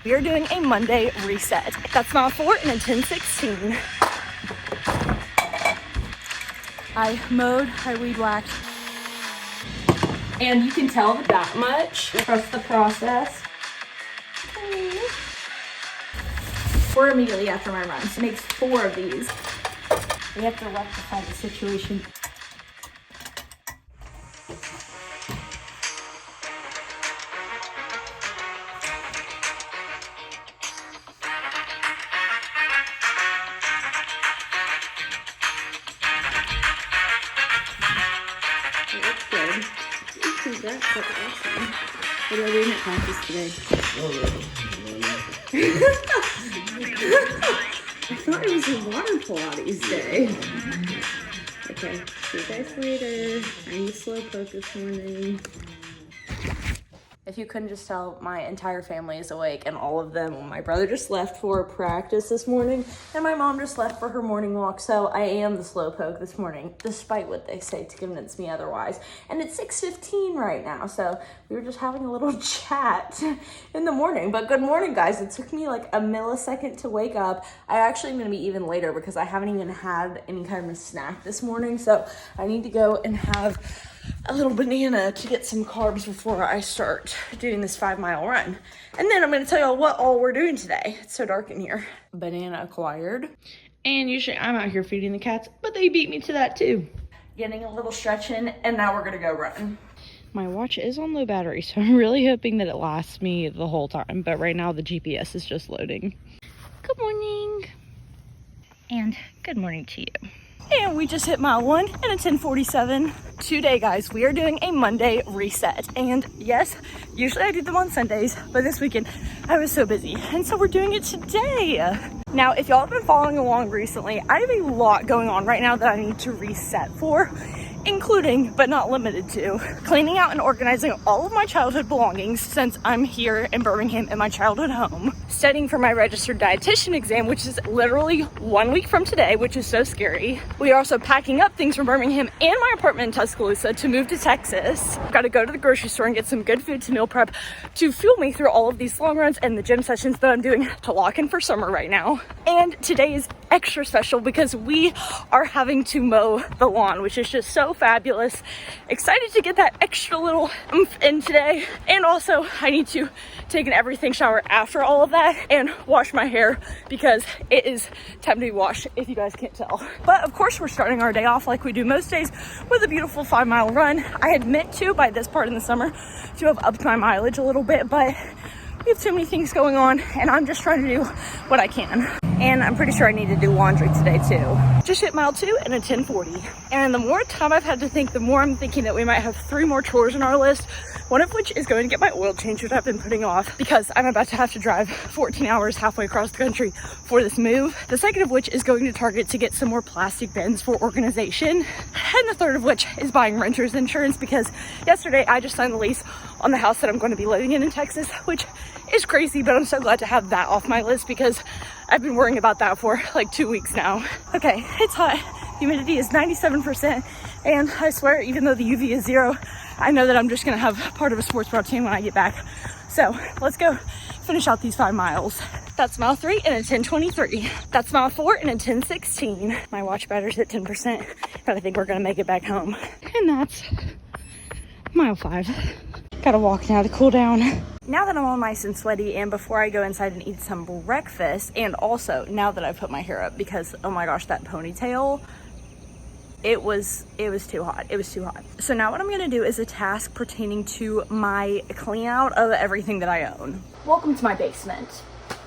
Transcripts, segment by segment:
We are doing a Monday reset. That's mile 4 in a 10-16. I mowed, I weed whacked. And you can tell that much. Trust the process. Or immediately after my run. So makes 4 of these. We have to rectify the situation. That's good. That's awesome. What are we doing at practice today? I thought it was a water Pilates day. Okay, see you guys later. I need slow poke this morning. If you couldn't just tell, my entire family is awake, and all of them. My brother just left for practice this morning, and my mom just left for her morning walk, so I am the slowpoke this morning, despite what they say to convince me otherwise. And it's 6:15 right now, so we were just having a little chat in the morning. But good morning, guys. It took me like a millisecond to wake up. I actually am gonna be even later because I haven't even had any kind of a snack this morning, so I need to go and have a little banana to get some carbs before I start doing this 5-mile run. And then I'm going to tell y'all what all we're doing today. It's so dark in here. Banana acquired. And usually I'm out here feeding the cats, but they beat me to that too. Getting a little stretch in, and now we're going to go run. My watch is on low battery, so I'm really hoping that it lasts me the whole time. But right now the GPS is just loading. Good morning. And good morning to you. And we just hit mile 1 in a 10:47. Today, guys, we are doing a Monday reset. And yes, usually I do them on Sundays, but this weekend I was so busy. And so we're doing it today. Now, if y'all have been following along recently, I have a lot going on right now that I need to reset for, including, but not limited to, cleaning out and organizing all of my childhood belongings since I'm here in Birmingham in my childhood home, studying for my registered dietitian exam, which is literally 1 week from today, which is so scary. We are also packing up things from Birmingham and my apartment in Tuscaloosa to move to Texas. I've got to go to the grocery store and get some good food to meal prep to fuel me through all of these long runs and the gym sessions that I'm doing to lock in for summer right now. And today is extra special because we are having to mow the lawn, which is just so fabulous. Excited to get that extra little oomph in today. And also I need to take an everything shower after all of that and wash my hair because it is time to be washed, if you guys can't tell. But of course we're starting our day off like we do most days with a beautiful 5-mile run. I had meant to, by this part in the summer, to have upped my mileage a little bit, but we have too many things going on and I'm just trying to do what I can. And I'm pretty sure I need to do laundry today too. Just hit mile 2 in a 10:40. And the more time I've had to think, the more I'm thinking that we might have 3 more chores on our list. One of which is going to get my oil change, which I've been putting off because I'm about to have to drive 14 hours halfway across the country for this move. The second of which is going to Target to get some more plastic bins for organization. And the third of which is buying renter's insurance because yesterday I just signed the lease on the house that I'm going to be living in Texas, which is crazy, but I'm so glad to have that off my list because I've been worrying about that for like 2 weeks now. Okay, it's hot. Humidity is 97%. And I swear, even though the UV is 0, I know that I'm just gonna have part of a sports bra tan when I get back. So let's go finish out these 5 miles. That's mile 3 in a 10:23. That's mile 4 in a 10:16. My watch battery's at 10%, but I think we're gonna make it back home. And that's mile 5. Gotta walk now to cool down. Now that I'm all nice and sweaty and before I go inside and eat some breakfast, and also now that I've put my hair up because, oh my gosh, that ponytail, it was too hot. It was too hot. So now what I'm gonna do is a task pertaining to my clean out of everything that I own. Welcome to my basement.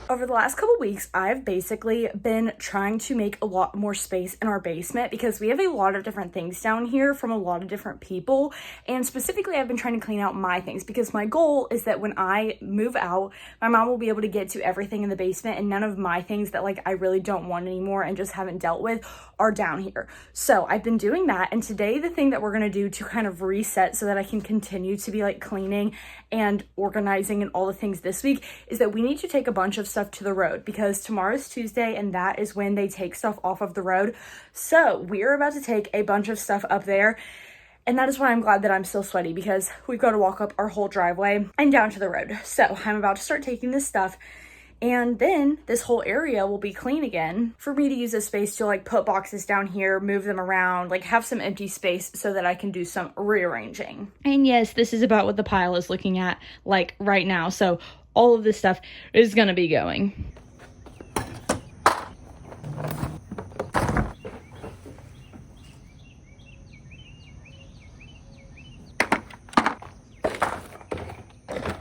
Over the last couple weeks, I've basically been trying to make a lot more space in our basement because we have a lot of different things down here from a lot of different people. And specifically, I've been trying to clean out my things because my goal is that when I move out, my mom will be able to get to everything in the basement and none of my things that like I really don't want anymore and just haven't dealt with are down here. So I've been doing that. And today, the thing that we're gonna do to kind of reset so that I can continue to be like cleaning and organizing and all the things this week is that we need to take a bunch of stuff to the road because tomorrow's Tuesday and that is when they take stuff off of the road. So we're about to take a bunch of stuff up there And that is why I'm glad that I'm still sweaty, because we've got to walk up our whole driveway and down to the road. So I'm about to start taking this stuff, and then this whole area will be clean again for me to use this space to like put boxes down here, move them around, like have some empty space so that I can do some rearranging. And yes, this is about what the pile is looking at like right now. So all of this stuff is going to be going.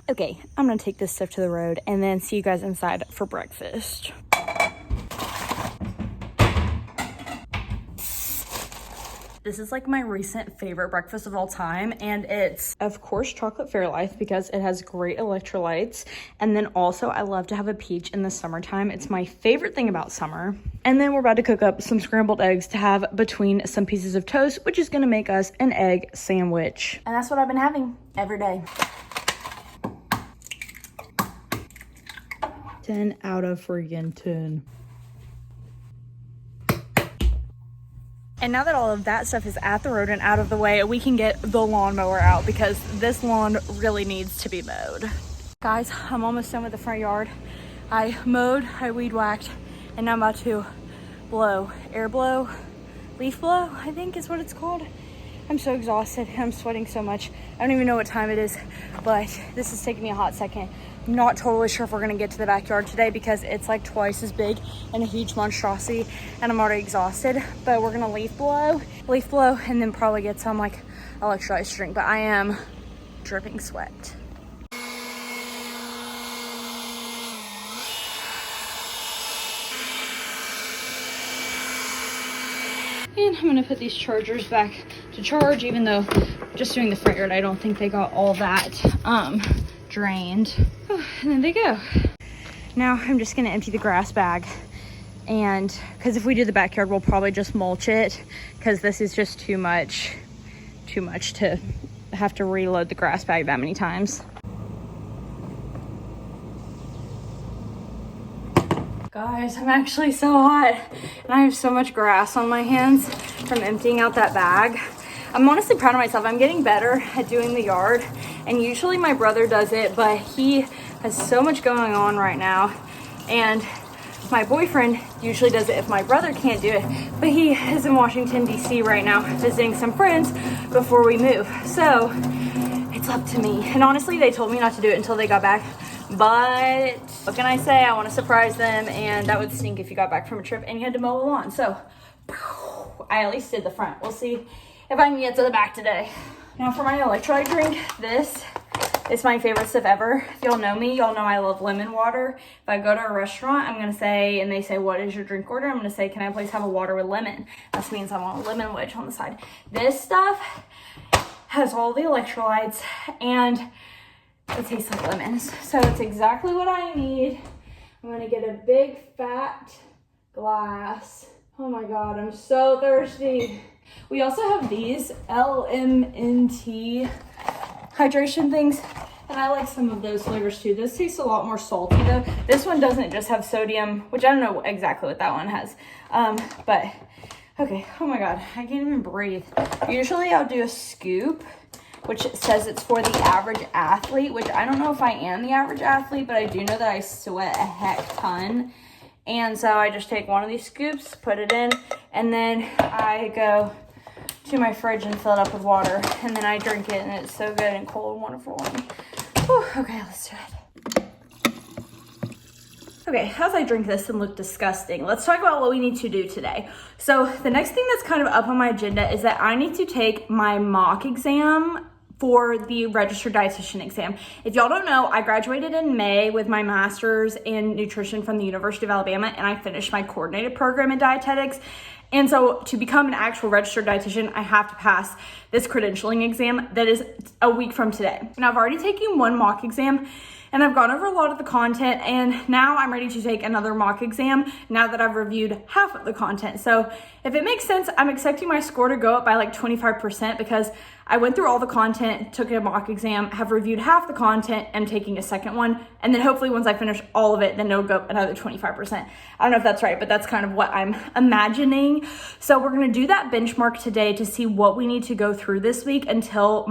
Okay, I'm gonna take this stuff to the road and then see you guys inside for breakfast. This is like my recent favorite breakfast of all time, and it's of course chocolate Fairlife because it has great electrolytes, and then also I love to have a peach in the summertime. It's my favorite thing about summer. And then we're about to cook up some scrambled eggs to have between some pieces of toast, which is gonna make us an egg sandwich. And that's what I've been having every day. 10 out of friggin' 10. And now that all of that stuff is at the road and out of the way, we can get the lawnmower out because this lawn really needs to be mowed. Guys, I'm almost done with the front yard. I mowed, I weed whacked, and now I'm about to air blow, leaf blow, I think is what it's called. I'm so exhausted. I'm sweating so much. I don't even know what time it is, but this is taking me a hot second. I'm not totally sure if we're gonna get to the backyard today because it's like twice as big and a huge monstrosity, and I'm already exhausted. But we're gonna leaf blow, and then probably get some like electrolyte drink. But I am dripping sweat. And I'm gonna put these chargers back to charge, even though just doing the front yard, I don't think they got all that drained. Oh, and then they go. Now I'm just gonna empty the grass bag, and because if we do the backyard, we'll probably just mulch it because this is just too much to have to reload the grass bag that many times. Guys, I'm actually so hot and I have so much grass on my hands from emptying out that bag. I'm honestly proud of myself. I'm getting better at doing the yard, and usually my brother does it, but he has so much going on right now, and my boyfriend usually does it if my brother can't do it, but he is in Washington, D.C. right now visiting some friends before we move, so it's up to me. And honestly, they told me not to do it until they got back, but what can I say? I want to surprise them, and that would stink if you got back from a trip and you had to mow a lawn. So I at least did the front. We'll see if I can get to the back today. Now for my electrolyte drink, this is my favorite stuff ever. If y'all know me, y'all know I love lemon water. If I go to a restaurant, I'm gonna say, and they say, what is your drink order? I'm gonna say, can I please have a water with lemon? That means I want a lemon wedge on the side. This stuff has all the electrolytes and it tastes like lemons. So it's exactly what I need. I'm gonna get a big fat glass. Oh my God, I'm so thirsty. We also have these LMNT hydration things, and I like some of those flavors too. This tastes a lot more salty though. This one doesn't just have sodium, which I don't know exactly what that one has. But okay, oh my God, I can't even breathe. Usually I'll do a scoop, which says it's for the average athlete, which I don't know if I am the average athlete, but I do know that I sweat a heck ton. And so I just take one of these scoops, put it in, and then I go to my fridge and fill it up with water, and then I drink it, and it's so good and cold and wonderful. Whew, okay, let's do it. Okay, as I drink this and look disgusting, let's talk about what we need to do today. So the next thing that's kind of up on my agenda is that I need to take my mock exam for the registered dietitian exam. If y'all don't know, I graduated in May with my master's in nutrition from the University of Alabama, and I finished my coordinated program in dietetics. And so to become an actual registered dietitian, I have to pass this credentialing exam that is a week from today. And I've already taken one mock exam, and I've gone over a lot of the content, and now I'm ready to take another mock exam now that I've reviewed half of the content. So if it makes sense, I'm expecting my score to go up by like 25% because I went through all the content, took a mock exam, have reviewed half the content, and taking a second one. And then hopefully once I finish all of it, then it'll go up another 25%. I don't know if that's right, but that's kind of what I'm imagining. So we're gonna do that benchmark today to see what we need to go through this week until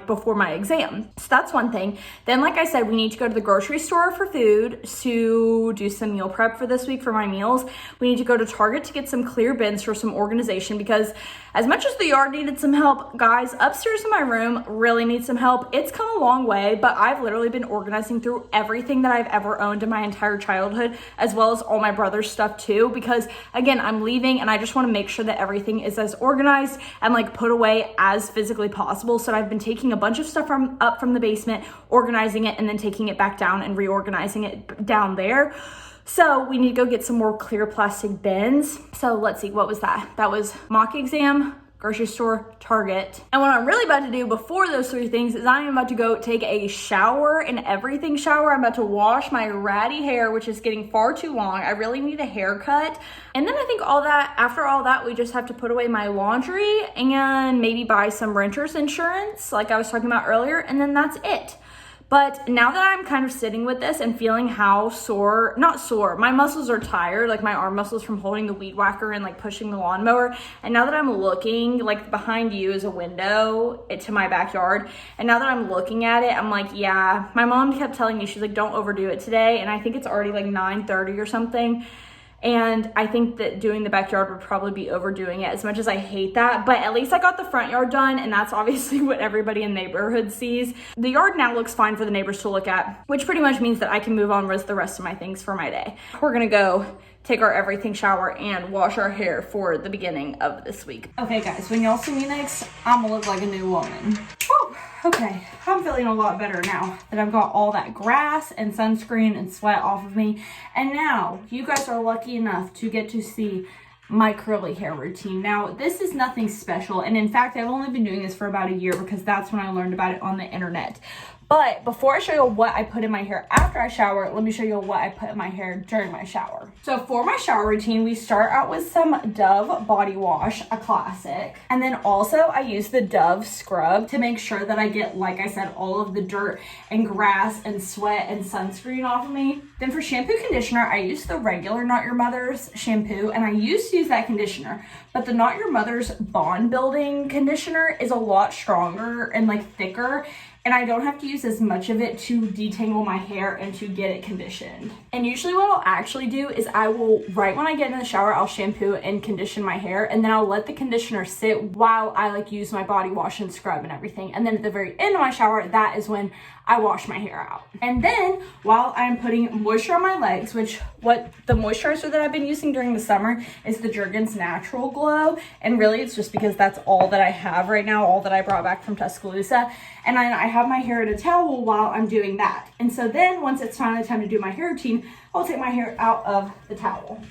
before my exam. So that's one thing. Then, like I said, we need to go to the grocery store for food to do some meal prep for this week for my meals. We need to go to Target to get some clear bins for some organization because as much as the yard needed some help, guys, upstairs in my room really needs some help. It's come a long way, but I've literally been organizing through everything that I've ever owned in my entire childhood, as well as all my brother's stuff too, because again, I'm leaving and I just want to make sure that everything is as organized and like put away as physically possible. So I've been taking a bunch of stuff up from the basement, organizing it, and then taking it back down and reorganizing it down there. So we need to go get some more clear plastic bins. So let's see, what was that? That was mock exam, grocery store, Target. And what I'm really about to do before those three things is I am about to go take a shower, an everything shower. I'm about to wash my ratty hair, which is getting far too long. I really need a haircut. And then I think after all that, we just have to put away my laundry and maybe buy some renter's insurance like I was talking about earlier. And then that's it. But now that I'm kind of sitting with this and feeling how not sore, my muscles are tired, like my arm muscles from holding the weed whacker and like pushing the lawnmower. And now that I'm looking, like behind you is a window to my backyard. And now that I'm looking at it, I'm like, yeah, my mom kept telling me, she's like, don't overdo it today. And I think it's already like 9:30 or something. And I think that doing the backyard would probably be overdoing it as much as I hate that. But at least I got the front yard done, and that's obviously what everybody in the neighborhood sees. The yard now looks fine for the neighbors to look at, which pretty much means that I can move on with the rest of my things for my day. We're gonna go take our everything shower and wash our hair for the beginning of this week. Okay guys, when y'all see me next, I'm gonna look like a new woman. Whew. Okay, I'm feeling a lot better now that I've got all that grass and sunscreen and sweat off of me. And now you guys are lucky enough to get to see my curly hair routine. Now, this is nothing special. And in fact, I've only been doing this for about a year because that's when I learned about it on the internet. But before I show you what I put in my hair after I shower, let me show you what I put in my hair during my shower. So for my shower routine, we start out with some Dove body wash, a classic. And then also I use the Dove scrub to make sure that I get, like I said, all of the dirt and grass and sweat and sunscreen off of me. Then for shampoo conditioner, I use the regular Not Your Mother's shampoo, and I used to use that conditioner, but the Not Your Mother's bond building conditioner is a lot stronger and like thicker, and I don't have to use as much of it to detangle my hair and to get it conditioned. And usually what I'll actually do is I will, right when I get in the shower, I'll shampoo and condition my hair, and then I'll let the conditioner sit while I like use my body wash and scrub and everything. And then at the very end of my shower, that is when I wash my hair out. And then while I'm putting moisture on my legs, what the moisturizer that I've been using during the summer is the Jergens Natural Glow. And really it's just because that's all that I have right now, all that I brought back from Tuscaloosa. And I have my hair in a towel while I'm doing that. And so then once it's finally time to do my hair routine, I'll take my hair out of the towel.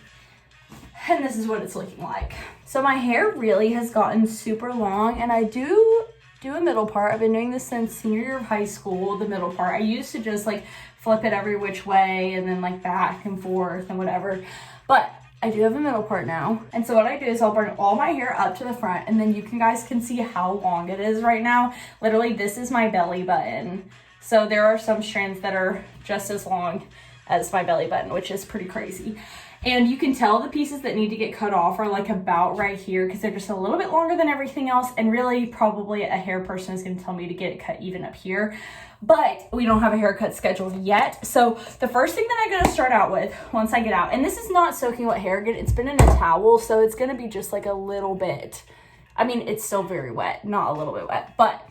And this is what it's looking like. So my hair really has gotten super long, and I do a middle part. I've been doing this since senior year of high school, the middle part. I used to just like flip it every which way and then like back and forth and whatever. But I do have a middle part now. And so what I do is I'll bring all my hair up to the front, and then you guys can see how long it is right now. Literally, this is my belly button. So there are some strands that are just as long as my belly button, which is pretty crazy. And you can tell the pieces that need to get cut off are like about right here because they're just a little bit longer than everything else. And really probably a hair person is going to tell me to get it cut even up here. But we don't have a haircut scheduled yet. So the first thing that I'm going to start out with once I get out, and this is not soaking wet hair, it's been in a towel. So it's going to be just like a little bit. I mean, it's still very wet, not a little bit wet, but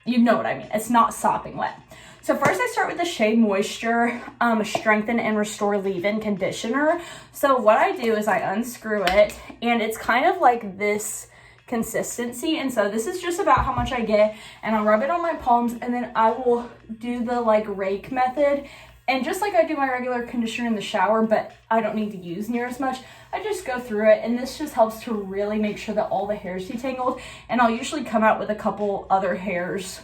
you know what I mean. It's not sopping wet. So first I start with the Shea Moisture Strengthen and Restore Leave-In Conditioner. So what I do is I unscrew it, and it's kind of like this consistency. And so this is just about how much I get, and I'll rub it on my palms, and then I will do the like rake method. And just like I do my regular conditioner in the shower, but I don't need to use near as much, I just go through it, and this just helps to really make sure that all the hair is detangled. And I'll usually come out with a couple other hairs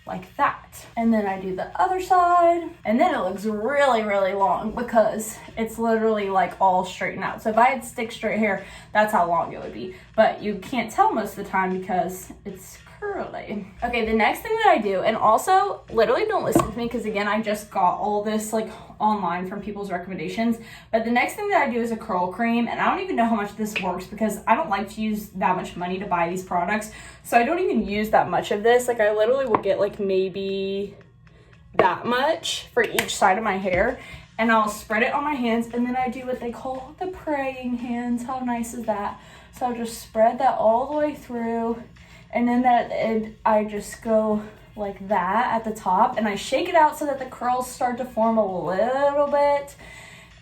like that. And then I do the other side, and then it looks really, really long because it's literally like all straightened out. So if I had stick straight hair, that's how long it would be. But you can't tell most of the time because it's curly. Okay, the next thing that I do, and also literally don't listen to me because again, I just got all this like online from people's recommendations, but the next thing that I do is a curl cream, and I don't even know how much this works because I don't like to use that much money to buy these products, so I don't even use that much of this. Like I literally will get like maybe that much for each side of my hair, and I'll spread it on my hands, and then I do what they call the praying hands. How nice is that? So I'll just spread that all the way through, and then at the end, I just go like that at the top, and I shake it out so that the curls start to form a little bit,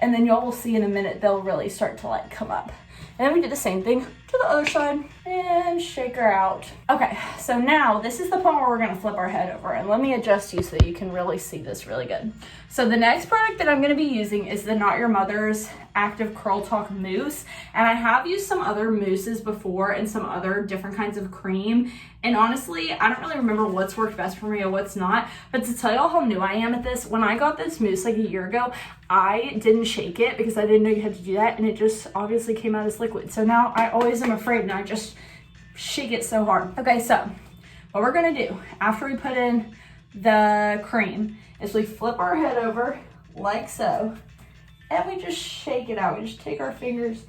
and then y'all will see in a minute they'll really start to like come up. And then we do the same thing to the other side and shake her out. Okay, so now this is the point where we're gonna flip our head over, and let me adjust you so that you can really see this really good. So the next product that I'm gonna be using is the Not Your Mother's Active Curl Talk Mousse, and I have used some other mousses before and some other different kinds of cream, and honestly I don't really remember what's worked best for me or what's not, but to tell y'all how new I am at this, when I got this mousse like a year ago, I didn't shake it because I didn't know you had to do that, and it just obviously came out as liquid. So now I always am afraid and I just shake it so hard. Okay, so what we're gonna do after we put in the cream is we flip our head over like so, and we just shake it out. We just take our fingers,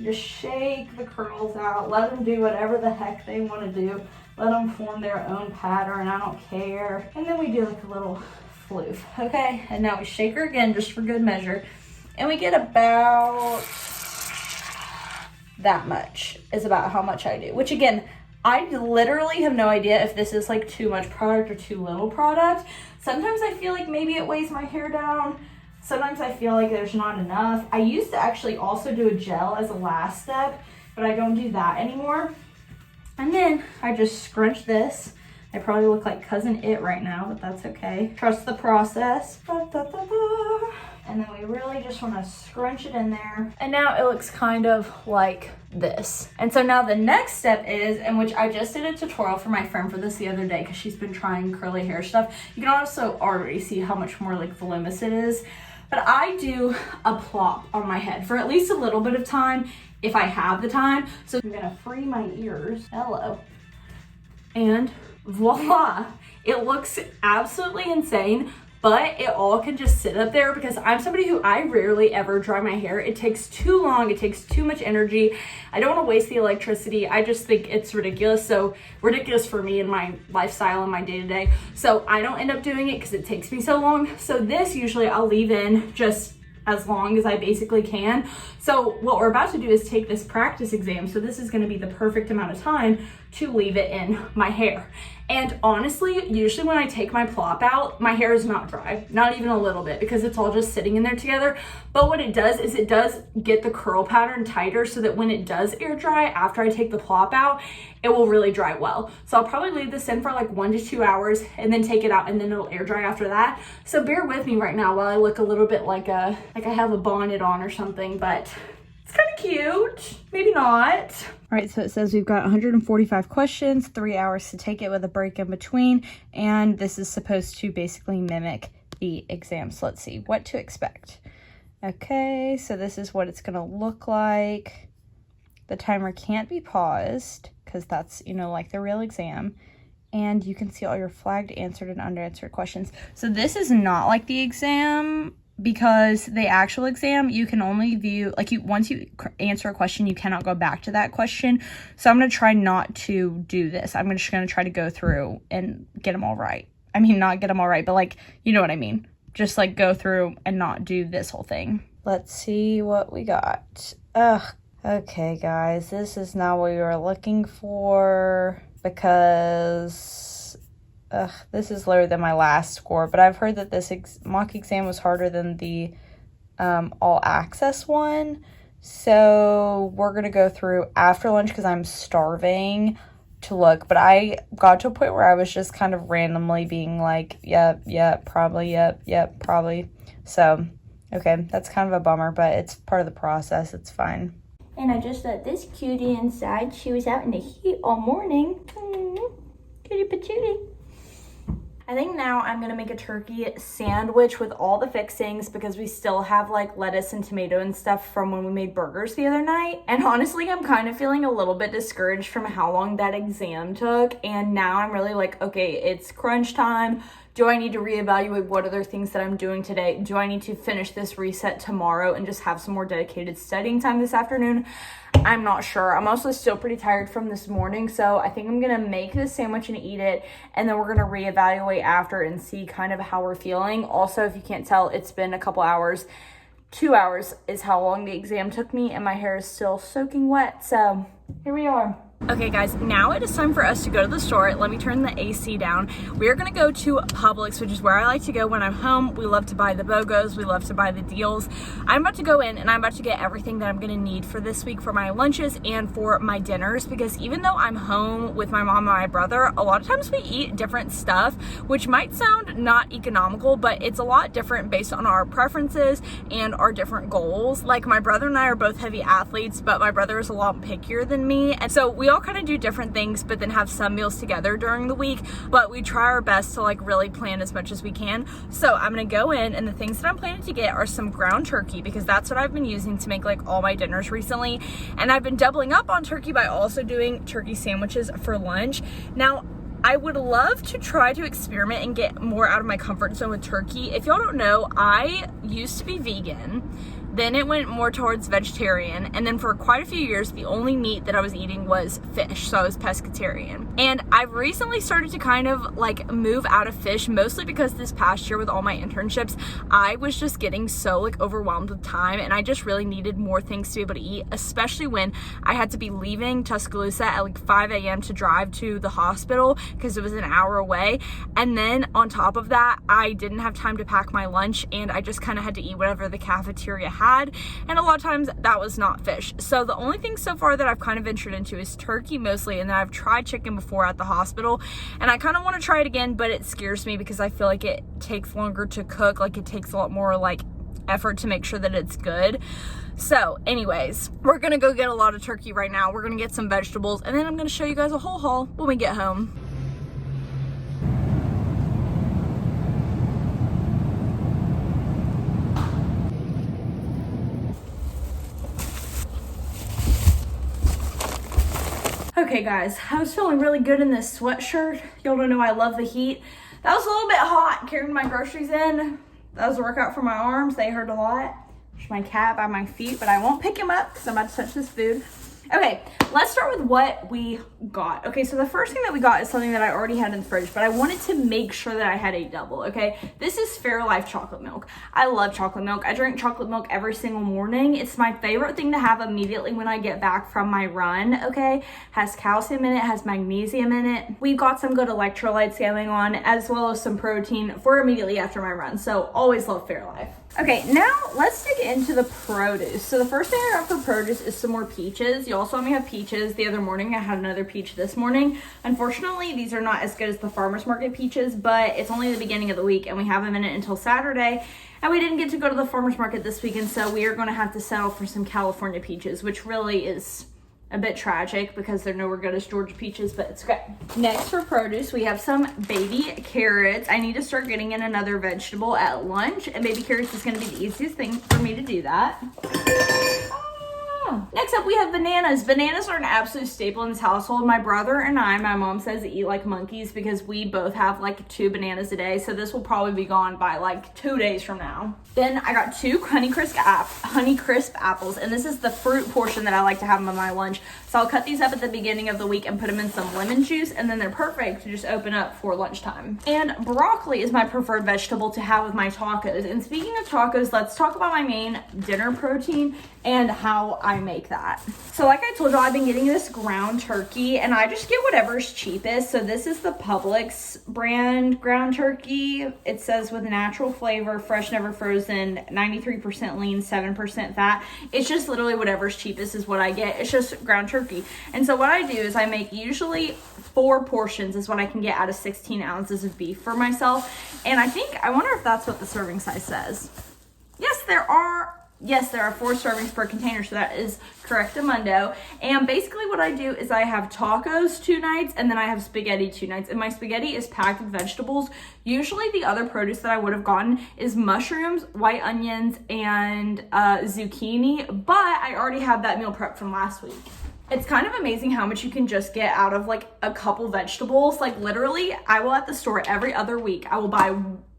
just shake the curls out, let them do whatever the heck they want to do, let them form their own pattern, I don't care. And then we do like a little floof, okay? And now we shake her again just for good measure, and we get about that much is about how much I do, which again, I literally have no idea if this is like too much product or too little product. Sometimes I feel like maybe it weighs my hair down. Sometimes I feel like there's not enough. I used to actually also do a gel as a last step, but I don't do that anymore. And then I just scrunch this. I probably look like Cousin It right now, but that's okay. Trust the process. Da, da, da, da. And then we really just want to scrunch it in there. And now it looks kind of like this. And so now the next step is, in which I just did a tutorial for my friend for this the other day because she's been trying curly hair stuff. You can also already see how much more like voluminous it is. But I do a plop on my head for at least a little bit of time if I have the time. So I'm gonna free my ears. Hello. And voila, it looks absolutely insane, but it all can just sit up there because I'm somebody who I rarely ever dry my hair. It takes too long, it takes too much energy. I don't want to waste the electricity. I just think it's ridiculous. So ridiculous for me and my lifestyle and my day-to-day. So I don't end up doing it because it takes me so long. So this usually I'll leave in just as long as I basically can. So what we're about to do is take this practice exam. So this is going to be the perfect amount of time to leave it in my hair. And honestly, usually when I take my plop out, my hair is not dry, not even a little bit, because it's all just sitting in there together. But what it does is it does get the curl pattern tighter so that when it does air dry after I take the plop out, it will really dry well. So I'll probably leave this in for like 1 to 2 hours and then take it out, and then it'll air dry after that. So bear with me right now while I look a little bit like I have a bonnet on or something, but it's kind of cute. Maybe not. All right, so it says we've got 145 questions, 3 hours to take it with a break in between, and this is supposed to basically mimic the exam. So let's see what to expect. Okay, so this is what it's gonna look like. The timer can't be paused because that's, you know, like the real exam. And you can see all your flagged, answered, and unanswered questions. So this is not like the exam, because the actual exam, you can only view, like, once you answer a question, you cannot go back to that question. So I'm going to try not to do this. I'm just going to try to go through and get them all right. I mean, not get them all right, but like, you know what I mean? Just like go through and not do this whole thing. Let's see what we got. Ugh. Okay, guys, this is not what we were looking for, because this is lower than my last score, but I've heard that this mock exam was harder than the all access one. So we're going to go through after lunch because I'm starving to look. But I got to a point where I was just kind of randomly being like, yep, probably, yep, probably. So, okay, that's kind of a bummer, but it's part of the process. It's fine. And I just let this cutie inside. She was out in the heat all morning. Cutie patootie. I think now I'm gonna make a turkey sandwich with all the fixings because we still have like lettuce and tomato and stuff from when we made burgers the other night. And honestly, I'm kind of feeling a little bit discouraged from how long that exam took. And now I'm really like, okay, it's crunch time. Do I need to reevaluate what other things that I'm doing today? Do I need to finish this reset tomorrow and just have some more dedicated studying time this afternoon? I'm not sure. I'm also still pretty tired from this morning, so I think I'm gonna make this sandwich and eat it, and then we're gonna reevaluate after and see kind of how we're feeling. Also, if you can't tell, it's been a couple hours. 2 hours is how long the exam took me, and my hair is still soaking wet, so here we are. Okay guys, now it is time for us to go to the store. Let me turn the AC down. We are gonna go to Publix, which is where I like to go when I'm home. We love to buy the BOGOs, we love to buy the deals. I'm about to go in and I'm about to get everything that I'm gonna need for this week for my lunches and for my dinners, because even though I'm home with my mom and my brother, a lot of times we eat different stuff, which might sound not economical, but it's a lot different based on our preferences and our different goals. Like my brother and I are both heavy athletes, but my brother is a lot pickier than me, and so we all kind of do different things, but then have some meals together during the week. But we try our best to like really plan as much as we can. So I'm gonna go in, and the things that I'm planning to get are some ground turkey, because that's what I've been using to make like all my dinners recently. And I've been doubling up on turkey by also doing turkey sandwiches for lunch. Now, I would love to try to experiment and get more out of my comfort zone with turkey. If y'all don't know, I used to be vegan. Then it went more towards vegetarian. And then for quite a few years, the only meat that I was eating was fish. So I was pescatarian. And I've recently started to kind of like move out of fish, mostly because this past year with all my internships, I was just getting so like overwhelmed with time, and I just really needed more things to be able to eat, especially when I had to be leaving Tuscaloosa at like 5 a.m. to drive to the hospital because it was an hour away. And then on top of that, I didn't have time to pack my lunch, and I just kind of had to eat whatever the cafeteria had, and a lot of times that was not fish. So the only thing so far that I've kind of ventured into is turkey mostly, and then I've tried chicken before at the hospital, and I kind of want to try it again, but it scares me because I feel like it takes longer to cook. Like it takes a lot more like effort to make sure that it's good. So anyways, we're gonna go get a lot of turkey right now. We're gonna get some vegetables, and then I'm gonna show you guys a whole haul when we get home. Okay guys, I was feeling really good in this sweatshirt. Y'all don't know I love the heat. That was a little bit hot carrying my groceries in. That was a workout for my arms. They hurt a lot. There's my cat by my feet, but I won't pick him up because I'm about to touch this food. Okay, let's start with what we got. Okay, so the first thing that we got is something that I already had in the fridge, but I wanted to make sure that I had a double, okay? This is Fairlife chocolate milk. I love chocolate milk. I drink chocolate milk every single morning. It's my favorite thing to have immediately when I get back from my run, okay? Has calcium in it, has magnesium in it. We've got some good electrolytes going on, as well as some protein for immediately after my run. So always love Fairlife. Okay, now let's dig into the produce. So the first thing I got for produce is some more peaches. You all saw me have peaches the other morning. I had another peach this morning. Unfortunately, these are not as good as the farmer's market peaches, but it's only the beginning of the week and we have them in it until Saturday. And we didn't get to go to the farmer's market this weekend, so we are gonna have to settle for some California peaches, which really is a bit tragic because they're nowhere good as Georgia peaches, but it's okay. Next for produce, we have some baby carrots. I need to start getting in another vegetable at lunch, and baby carrots is gonna be the easiest thing for me to do that. Next up, we have bananas. Bananas are an absolute staple in this household. My brother and I, my mom says, eat like monkeys because we both have like 2 bananas a day. So this will probably be gone by like 2 days from now. Then I got 2 Honeycrisp apples, and this is the fruit portion that I like to have on my lunch. So I'll cut these up at the beginning of the week and put them in some lemon juice, and then they're perfect to just open up for lunchtime. And broccoli is my preferred vegetable to have with my tacos. And speaking of tacos, let's talk about my main dinner protein and how I make that. So like I told you, I've been getting this ground turkey, and I just get whatever's cheapest. So this is the Publix brand ground turkey. It says with natural flavor, fresh, never frozen, 93% lean, 7% fat. It's just literally whatever's cheapest is what I get. It's just ground turkey. And so what I do is I make usually 4 portions is what I can get out of 16 ounces of beef for myself. And I wonder if that's what the serving size says. Yes, there are Yes, there are 4 servings per container, so that is correctamundo. And basically what I do is I have tacos 2 nights, and then I have spaghetti 2 nights. And my spaghetti is packed with vegetables. Usually the other produce that I would have gotten is mushrooms, white onions, and zucchini, but I already have that meal prep from last week. It's kind of amazing how much you can just get out of like a couple vegetables. Like literally, I will at the store every other week, I will buy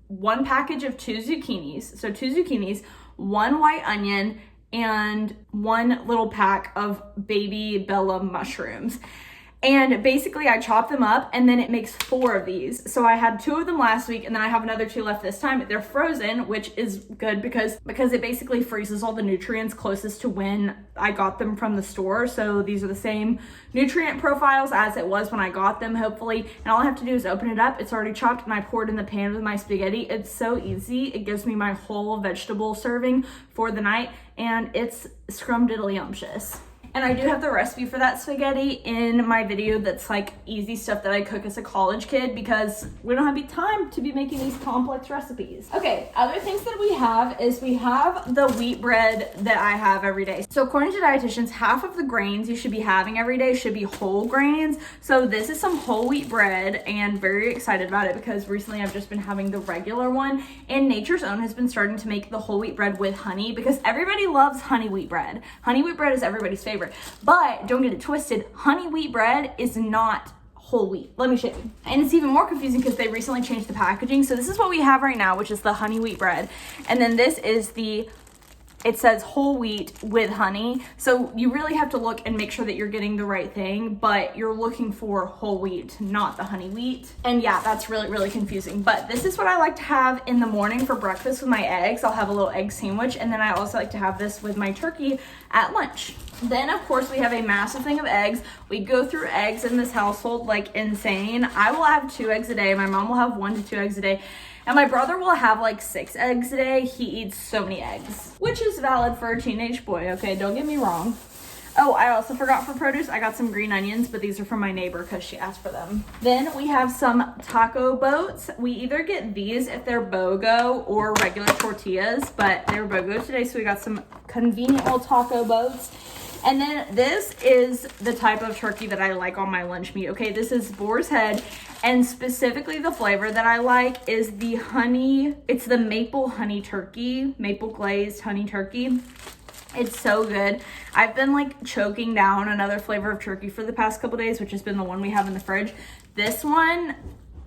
1 package of 2 zucchinis. So 2 zucchinis, 1 white onion, and 1 little pack of baby Bella mushrooms. And basically I chop them up and then it makes 4 of these. So I had 2 of them last week and then I have another 2 left this time. They're frozen, which is good because it basically freezes all the nutrients closest to when I got them from the store. So these are the same nutrient profiles as it was when I got them, hopefully. And all I have to do is open it up. It's already chopped and I pour it in the pan with my spaghetti. It's so easy. It gives me my whole vegetable serving for the night and it's scrumdiddlyumptious. And I do have the recipe for that spaghetti in my video that's like easy stuff that I cook as a college kid because we don't have any time to be making these complex recipes. Okay, other things that we have is we have the wheat bread that I have every day. So according to dietitians, half of the grains you should be having every day should be whole grains. So this is some whole wheat bread and very excited about it because recently I've just been having the regular one and Nature's Own has been starting to make the whole wheat bread with honey because everybody loves honey wheat bread. Honey wheat bread is everybody's favorite. But don't get it twisted, honey wheat bread is not whole wheat. Let me show you. And it's even more confusing because they recently changed the packaging. So this is what we have right now, which is the honey wheat bread. And then this is it says whole wheat with honey. So you really have to look and make sure that you're getting the right thing, but you're looking for whole wheat, not the honey wheat. And yeah, that's really, really confusing. But this is what I like to have in the morning for breakfast with my eggs. I'll have a little egg sandwich. And then I also like to have this with my turkey at lunch. Then of course we have a massive thing of eggs. We go through eggs in this household like insane. I will have 2 eggs a day. My mom will have 1 to 2 eggs a day. And my brother will have like 6 eggs a day. He eats so many eggs, which is valid for a teenage boy. Okay, don't get me wrong. Oh, I also forgot for produce, I got some green onions, but these are from my neighbor because she asked for them. Then we have some taco boats. We either get these if they're BOGO or regular tortillas, but they were BOGO today, so we got some convenient little taco boats. And then this is the type of turkey that I like on my lunch meat. Okay, this is boar's head. And specifically the flavor that I like is the honey. It's the maple honey turkey, maple glazed honey turkey. It's so good. I've been like choking down another flavor of turkey for the past couple days, which has been the one we have in the fridge. This one,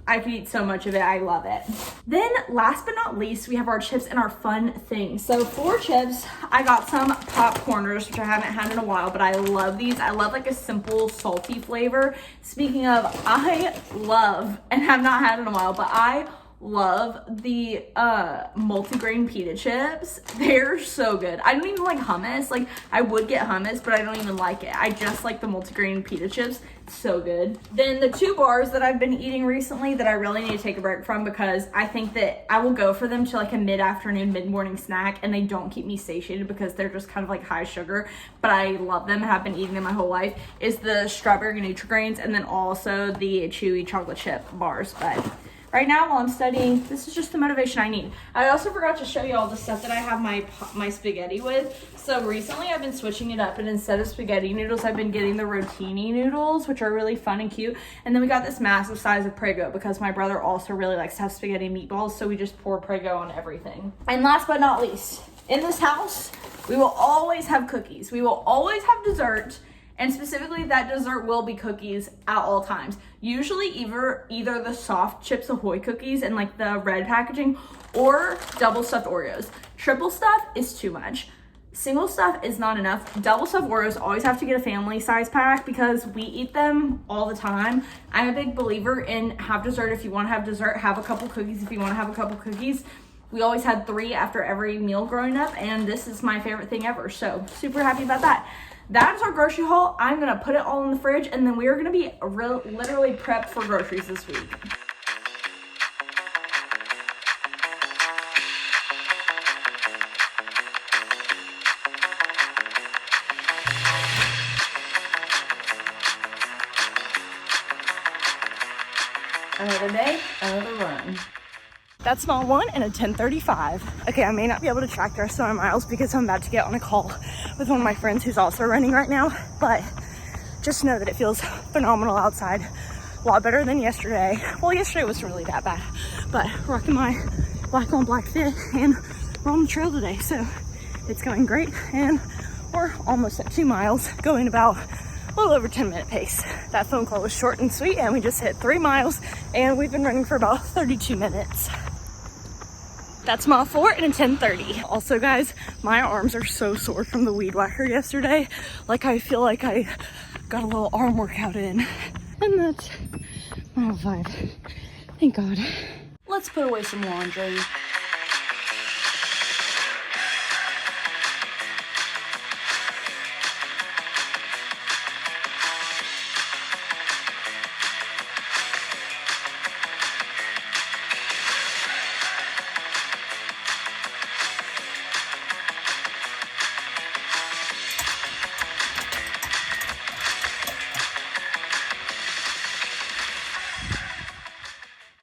I could eat so much of it. I love it. Then last but not least, we have our chips and our fun things. So for chips, I got some popcorners, which I haven't had in a while, but I love these. I love like a simple salty flavor. Speaking of, I love, and have not had in a while, but I love the multigrain pita chips. They're so good. I don't even like hummus. Like I would get hummus, but I don't even like it. I just like the multigrain pita chips. So good. Then the 2 bars that I've been eating recently that I really need to take a break from because I think that I will go for them to like a mid-afternoon, mid-morning snack and they don't keep me satiated because they're just kind of like high sugar, but I love them and have been eating them my whole life, is the strawberry Nutri-Grains and then also the chewy chocolate chip bars. But right now, while I'm studying, this is just the motivation I need. I also forgot to show you all the stuff that I have my spaghetti with. So recently I've been switching it up and instead of spaghetti noodles, I've been getting the rotini noodles, which are really fun and cute. And then we got this massive size of Prego because my brother also really likes to have spaghetti and meatballs. So we just pour Prego on everything. And last but not least, in this house, we will always have cookies. We will always have dessert. And specifically, that dessert will be cookies at all times. Usually either the soft Chips Ahoy cookies in like the red packaging or double stuffed Oreos. Triple stuff is too much. Single stuff is not enough. Double stuffed Oreos always have to get a family size pack because we eat them all the time. I'm a big believer in have dessert if you want to have dessert, have a couple cookies if you want to have a couple cookies. We always had 3 after every meal growing up, and this is my favorite thing ever. So super happy about that. That is our grocery haul. I'm gonna put it all in the fridge, and then we are gonna be literally prepped for groceries this week. Another day, another run. That small one and a 10:35. Okay, I may not be able to track the rest of my miles because I'm about to get on a call with one of my friends who's also running right now, but just know that it feels phenomenal outside. A lot better than yesterday. Well, yesterday wasn't really that bad, but rocking my black on black fit and we're on the trail today, so it's going great. And we're almost at 2 miles, going about a little over 10-minute pace. That phone call was short and sweet, and we just hit 3 miles, and we've been running for about 32 minutes. That's mile 4 and a 10:30. Also, guys, my arms are so sore from the weed whacker yesterday. Like, I feel like I got a little arm workout in. And that's mile 5. Thank God. Let's put away some laundry.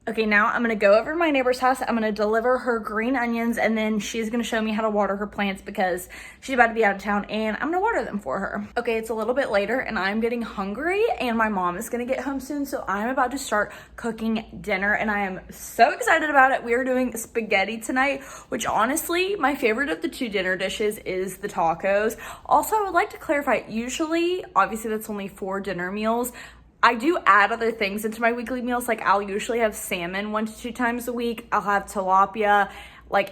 Okay, now I'm gonna go over to my neighbor's house. I'm gonna deliver her green onions, and then she's gonna show me how to water her plants because she's about to be out of town, and I'm gonna water them for her. Okay, it's a little bit later and I'm getting hungry, and my mom is gonna get home soon, so I'm about to start cooking dinner, and I am so excited about it. We are doing spaghetti tonight, which honestly, my favorite of the 2 dinner dishes is the tacos. Also, I would like to clarify, usually, obviously that's only 4 dinner meals. I do add other things into my weekly meals. Like, I'll usually have salmon 1 to 2 times a week. I'll have tilapia,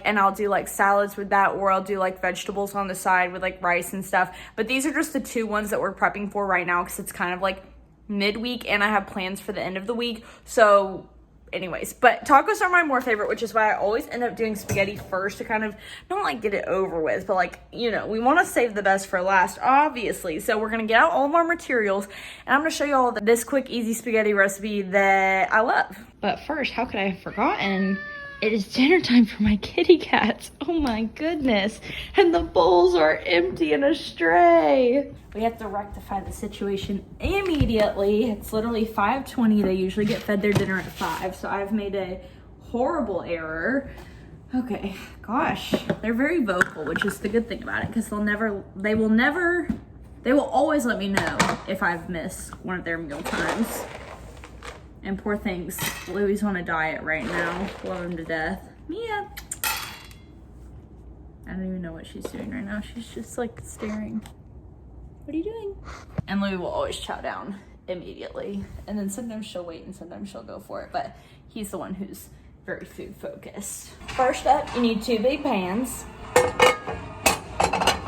and I'll do like salads with that, or I'll do like vegetables on the side with like rice and stuff. But these are just the 2 ones that we're prepping for right now because it's kind of like midweek and I have plans for the end of the week. So anyways, but tacos are my more favorite, which is why I always end up doing spaghetti first to kind of not like get it over with, but like, you know, we want to save the best for last, obviously. So we're gonna get out all of our materials, and I'm gonna show you all this quick, easy spaghetti recipe that I love. But first, how could I have forgotten? It is dinner time for my kitty cats. Oh my goodness. And the bowls are empty and astray. We have to rectify the situation immediately. It's literally 5:20. They usually get fed their dinner at 5. So I've made a horrible error. Okay, gosh. They're very vocal, which is the good thing about it, because they will always let me know if I've missed one of their meal times. And poor things, Louie's on a diet right now. Love him to death. Mia. I don't even know what she's doing right now. She's just like staring. What are you doing? And Louie will always chow down immediately. And then sometimes she'll wait and sometimes she'll go for it. But he's the one who's very food focused. First up, you need 2 big pans.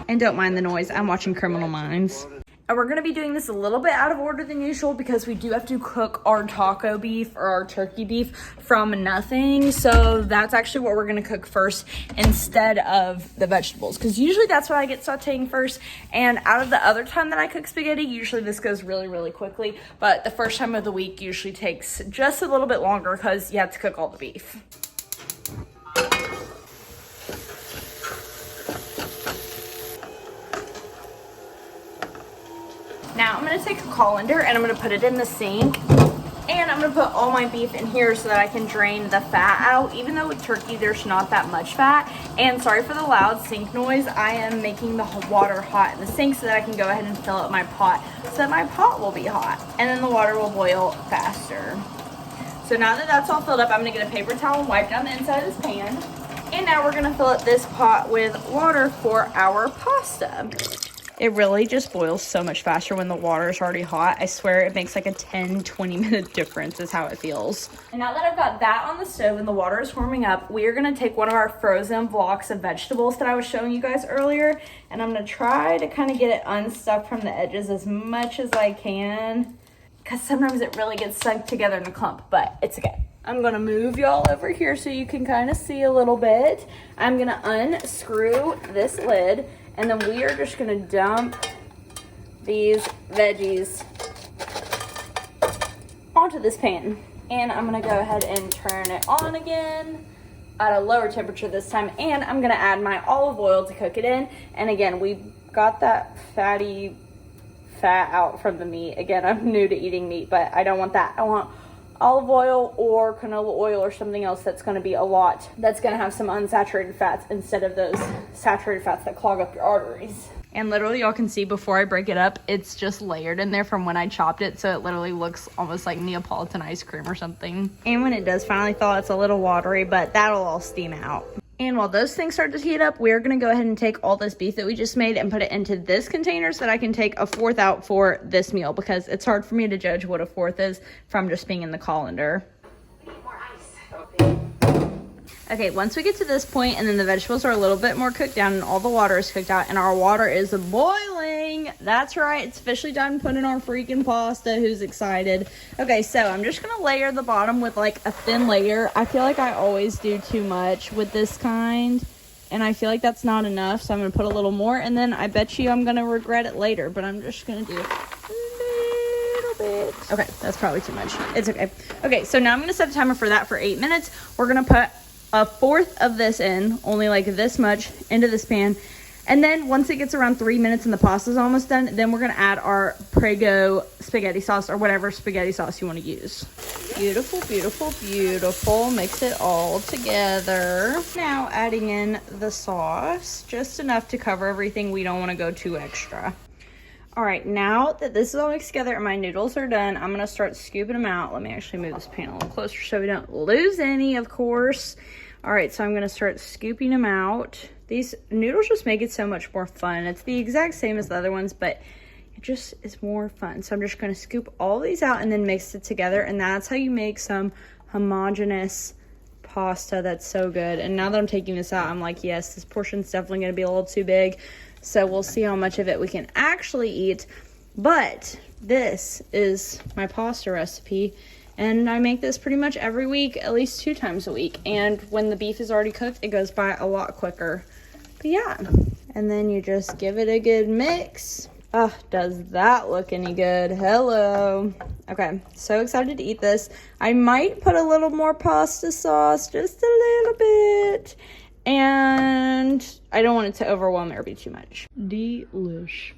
And don't mind the noise, I'm watching Criminal Minds. And we're gonna be doing this a little bit out of order than usual because we do have to cook our taco beef or our turkey beef from nothing. So that's actually what we're gonna cook first instead of the vegetables, because usually that's what I get sauteing first. And out of the other time that I cook spaghetti, usually this goes really, really quickly. But the first time of the week usually takes just a little bit longer because you have to cook all the beef. Now I'm gonna take a colander and I'm gonna put it in the sink, and I'm gonna put all my beef in here so that I can drain the fat out, even though with turkey there's not that much fat. And sorry for the loud sink noise, I am making the water hot in the sink so that I can go ahead and fill up my pot so that my pot will be hot, and then the water will boil faster. So now that that's all filled up, I'm gonna get a paper towel and wipe down the inside of this pan. And now we're gonna fill up this pot with water for our pasta. It really just boils so much faster when the water is already hot. I swear it makes like a 10-20 minute difference is how it feels. And now that I've got that on the stove and the water is warming up, we are gonna take one of our frozen blocks of vegetables that I was showing you guys earlier, and I'm gonna try to kind of get it unstuck from the edges as much as I can, because sometimes it really gets stuck together in a clump, but it's okay. I'm gonna move y'all over here so you can kind of see a little bit. I'm gonna unscrew this lid, and then we are just gonna dump these veggies onto this pan. And I'm gonna go ahead and turn it on again at a lower temperature this time. And I'm gonna add my olive oil to cook it in. And again, we got that fatty fat out from the meat. Again, I'm new to eating meat, but I don't want that. I want olive oil or canola oil or something else that's going to be a lot. That's going to have some unsaturated fats instead of those saturated fats that clog up your arteries. And literally y'all can see before I break it up, it's just layered in there from when I chopped it. So it literally looks almost like Neapolitan ice cream or something. And when it does finally thaw, it's a little watery, but that'll all steam out. And while those things start to heat up, we're gonna go ahead and take all this beef that we just made and put it into this container so that I can take a fourth out for this meal, because it's hard for me to judge what a fourth is from just being in the colander. Okay, once we get to this point and then the vegetables are a little bit more cooked down and all the water is cooked out and our water is boiling. That's right, it's officially done putting our freaking pasta. Who's excited? Okay, so I'm just gonna layer the bottom with like a thin layer. I feel like I always do too much with this kind and I feel like that's not enough, so I'm gonna put a little more and then I bet you I'm gonna regret it later, but I'm just gonna do a little bit. Okay, that's probably too much. It's okay. Okay, so now I'm gonna set a timer for that for 8 minutes. We're gonna put a fourth of this in, only like this much, into this pan. And then once it gets around 3 minutes and the pasta's almost done, then we're gonna add our Prego spaghetti sauce or whatever spaghetti sauce you wanna use. Beautiful, beautiful, beautiful. Mix it all together. Now adding in the sauce, just enough to cover everything. We don't wanna go too extra. All right, now that this is all mixed together and my noodles are done, I'm gonna start scooping them out. Let me actually move this pan a little closer so we don't lose any, of course. All right, so I'm gonna start scooping them out. These noodles just make it so much more fun. It's the exact same as the other ones, but it just is more fun. So I'm just gonna scoop all these out and then mix it together, and that's how you make some homogeneous pasta that's so good. And now that I'm taking this out, I'm like, yes, this portion's definitely gonna be a little too big. So we'll see how much of it we can actually eat. But this is my pasta recipe. And I make this pretty much every week, at least 2 times a week. And when the beef is already cooked, it goes by a lot quicker. But yeah, and then you just give it a good mix. Oh, does that look any good? Hello. Okay, so excited to eat this. I might put a little more pasta sauce, just a little bit. And I don't want it to overwhelm it or be too much. Delish.